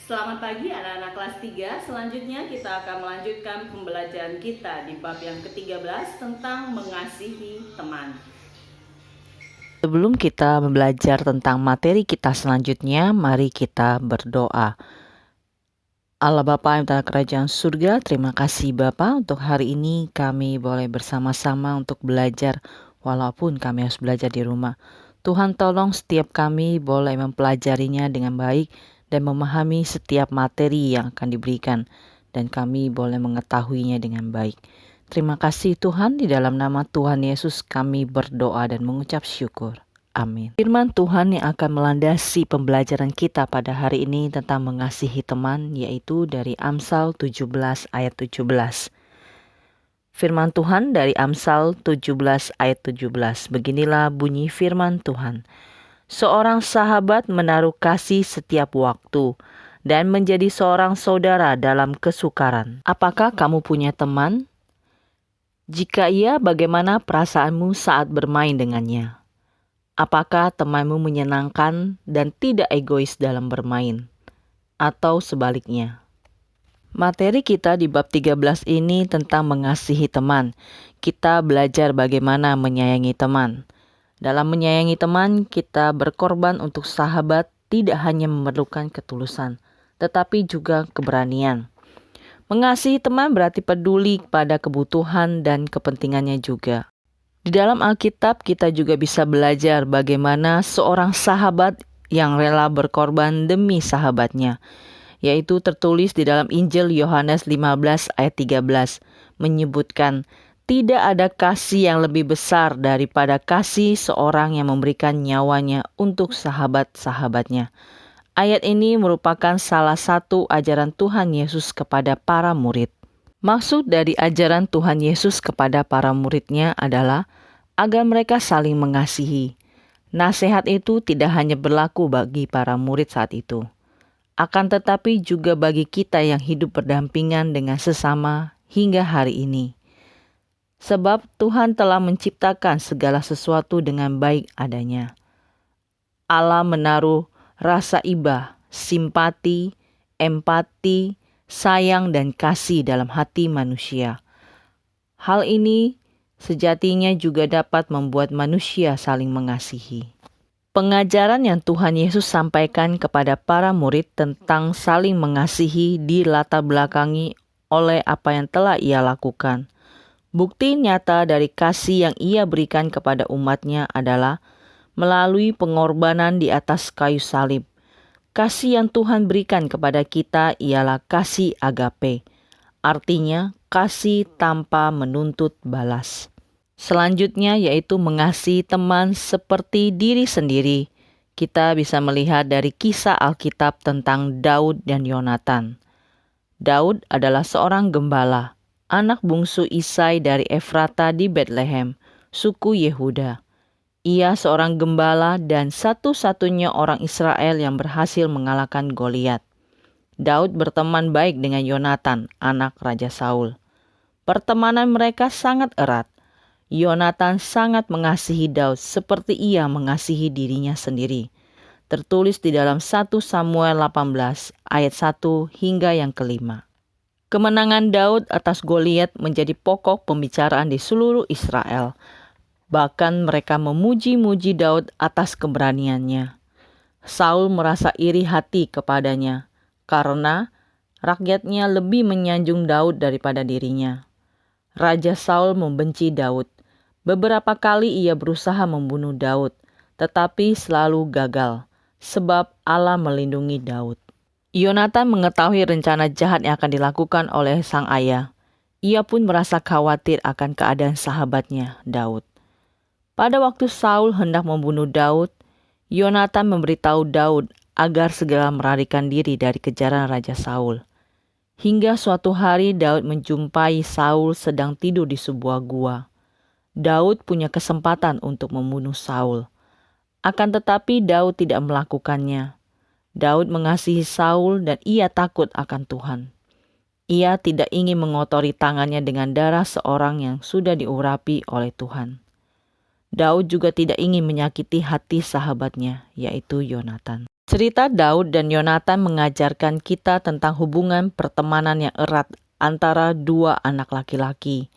Selamat pagi anak-anak kelas 3. Selanjutnya kita akan melanjutkan pembelajaran kita di bab yang ke-13 tentang mengasihi teman. Sebelum kita belajar tentang materi kita selanjutnya, mari kita berdoa. Allah Bapa yang dalam kerajaan surga, terima kasih Bapa untuk hari ini kami boleh bersama-sama untuk belajar walaupun kami harus belajar di rumah. Tuhan tolong setiap kami boleh mempelajarinya dengan baik dan memahami setiap materi yang akan diberikan dan kami boleh mengetahuinya dengan baik. Terima kasih Tuhan, di dalam nama Tuhan Yesus kami berdoa dan mengucap syukur. Amin. Firman Tuhan yang akan melandasi pembelajaran kita pada hari ini tentang mengasihi teman, yaitu dari Amsal 17 ayat 17. Firman Tuhan dari Amsal 17 ayat 17. Beginilah bunyi firman Tuhan. Seorang sahabat menaruh kasih setiap waktu dan menjadi seorang saudara dalam kesukaran. Apakah kamu punya teman? Jika iya, bagaimana perasaanmu saat bermain dengannya? Apakah temanmu menyenangkan dan tidak egois dalam bermain? Atau sebaliknya? Materi kita di bab 13 ini tentang mengasihi teman. Kita belajar bagaimana menyayangi teman. Dalam menyayangi teman, kita berkorban untuk sahabat tidak hanya memerlukan ketulusan, tetapi juga keberanian. Mengasihi teman berarti peduli pada kebutuhan dan kepentingannya juga. Di dalam Alkitab kita juga bisa belajar bagaimana seorang sahabat yang rela berkorban demi sahabatnya, yaitu tertulis di dalam Injil Yohanes 15 ayat 13, menyebutkan tidak ada kasih yang lebih besar daripada kasih seorang yang memberikan nyawanya untuk sahabat-sahabatnya. Ayat ini merupakan salah satu ajaran Tuhan Yesus kepada para murid. Maksud dari ajaran Tuhan Yesus kepada para muridnya adalah agar mereka saling mengasihi. Nasihat itu tidak hanya berlaku bagi para murid saat itu, akan tetapi juga bagi kita yang hidup berdampingan dengan sesama hingga hari ini. Sebab Tuhan telah menciptakan segala sesuatu dengan baik adanya. Allah menaruh rasa iba, simpati, empati, sayang dan kasih dalam hati manusia. Hal ini sejatinya juga dapat membuat manusia saling mengasihi. Pengajaran yang Tuhan Yesus sampaikan kepada para murid tentang saling mengasihi dilatar belakangi oleh apa yang telah ia lakukan. Bukti nyata dari kasih yang ia berikan kepada umatnya adalah melalui pengorbanan di atas kayu salib. Kasih yang Tuhan berikan kepada kita ialah kasih agape, artinya kasih tanpa menuntut balas. Selanjutnya yaitu mengasihi teman seperti diri sendiri. Kita bisa melihat dari kisah Alkitab tentang Daud dan Yonatan. Daud adalah seorang gembala, anak bungsu Isai dari Efrata di Bethlehem, suku Yehuda. Ia seorang gembala dan satu-satunya orang Israel yang berhasil mengalahkan Goliat. Daud berteman baik dengan Yonatan, anak Raja Saul. Pertemanan mereka sangat erat. Yonatan sangat mengasihi Daud seperti ia mengasihi dirinya sendiri. Tertulis di dalam 1 Samuel 18 ayat 1 hingga yang kelima. Kemenangan Daud atas Goliat menjadi pokok pembicaraan di seluruh Israel. Bahkan mereka memuji-muji Daud atas keberaniannya. Saul merasa iri hati kepadanya karena rakyatnya lebih menyanjung Daud daripada dirinya. Raja Saul membenci Daud. Beberapa kali ia berusaha membunuh Daud, tetapi selalu gagal, sebab Allah melindungi Daud. Yonatan mengetahui rencana jahat yang akan dilakukan oleh sang ayah. Ia pun merasa khawatir akan keadaan sahabatnya, Daud. Pada waktu Saul hendak membunuh Daud, Yonatan memberitahu Daud agar segera melarikan diri dari kejaran Raja Saul. Hingga suatu hari Daud menjumpai Saul sedang tidur di sebuah gua. Daud punya kesempatan untuk membunuh Saul. Akan tetapi Daud tidak melakukannya. Daud mengasihi Saul dan ia takut akan Tuhan. Ia tidak ingin mengotori tangannya dengan darah seorang yang sudah diurapi oleh Tuhan. Daud juga tidak ingin menyakiti hati sahabatnya, yaitu Yonatan. Cerita Daud dan Yonatan mengajarkan kita tentang hubungan pertemanan yang erat antara dua anak laki-laki.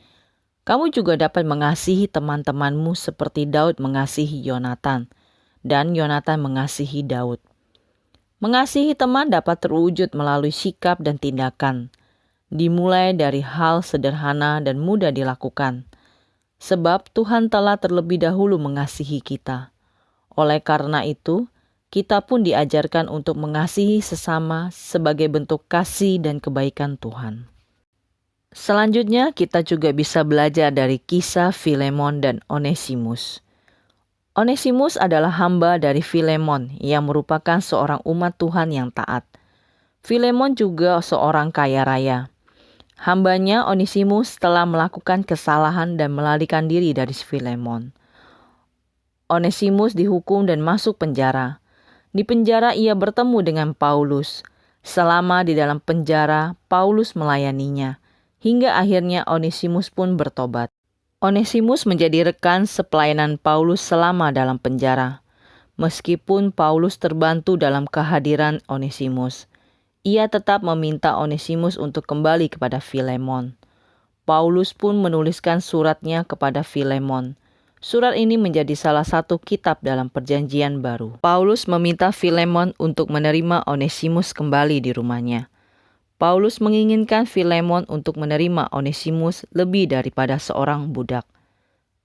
Kamu juga dapat mengasihi teman-temanmu seperti Daud mengasihi Yonatan, dan Yonatan mengasihi Daud. Mengasihi teman dapat terwujud melalui sikap dan tindakan, dimulai dari hal sederhana dan mudah dilakukan. Sebab Tuhan telah terlebih dahulu mengasihi kita. Oleh karena itu, kita pun diajarkan untuk mengasihi sesama sebagai bentuk kasih dan kebaikan Tuhan. Selanjutnya, kita juga bisa belajar dari kisah Filemon dan Onesimus. Onesimus adalah hamba dari Filemon yang merupakan seorang umat Tuhan yang taat. Filemon juga seorang kaya raya. Hambanya Onesimus telah melakukan kesalahan dan melarikan diri dari Filemon. Onesimus dihukum dan masuk penjara. Di penjara ia bertemu dengan Paulus. Selama di dalam penjara, Paulus melayaninya, hingga akhirnya Onesimus pun bertobat. Onesimus menjadi rekan sepelayanan Paulus selama dalam penjara. Meskipun Paulus terbantu dalam kehadiran Onesimus, ia tetap meminta Onesimus untuk kembali kepada Filemon. Paulus pun menuliskan suratnya kepada Filemon. Surat ini menjadi salah satu kitab dalam Perjanjian Baru. Paulus meminta Filemon untuk menerima Onesimus kembali di rumahnya. Paulus menginginkan Filemon untuk menerima Onesimus lebih daripada seorang budak.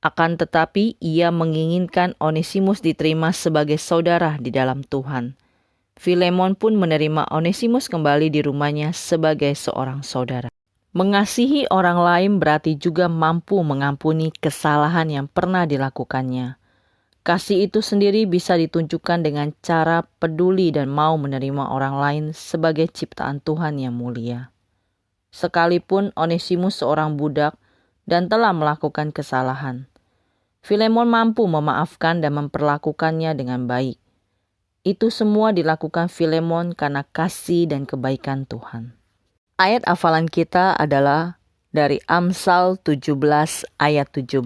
Akan tetapi ia menginginkan Onesimus diterima sebagai saudara di dalam Tuhan. Filemon pun menerima Onesimus kembali di rumahnya sebagai seorang saudara. Mengasihi orang lain berarti juga mampu mengampuni kesalahan yang pernah dilakukannya. Kasih itu sendiri bisa ditunjukkan dengan cara peduli dan mau menerima orang lain sebagai ciptaan Tuhan yang mulia. Sekalipun Onesimus seorang budak dan telah melakukan kesalahan, Filemon mampu memaafkan dan memperlakukannya dengan baik. Itu semua dilakukan Filemon karena kasih dan kebaikan Tuhan. Ayat hafalan kita adalah dari Amsal 17 ayat 17.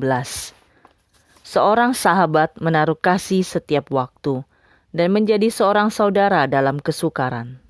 Seorang sahabat menaruh kasih setiap waktu dan menjadi seorang saudara dalam kesukaran.